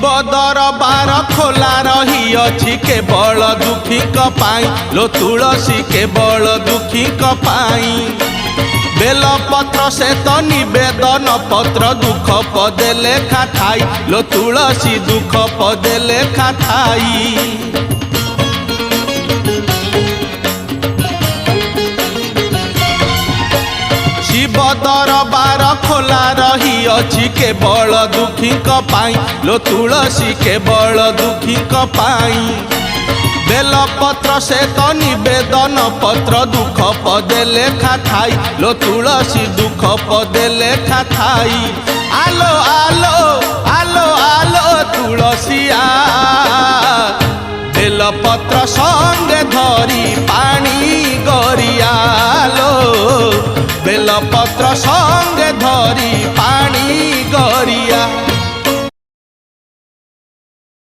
शिव दरबार खोला रही अछि केवल दुखी पाई लो तुलसी केवल दुखी पाई बेलपत्र से तो निवेदन पत्र दुख पदे लेखा थाई लो तुलसी दुख पदे लेखा थाई। शिव दरबार खोला रही अछि केवल दुखी पाई लो तुलसी केवल दुखी पाई बेलपत्र से तो निवेदन पत्र दुख पदे लेखा थाई लो तुलसी दुख पदे लेखा थाई। आलो आलो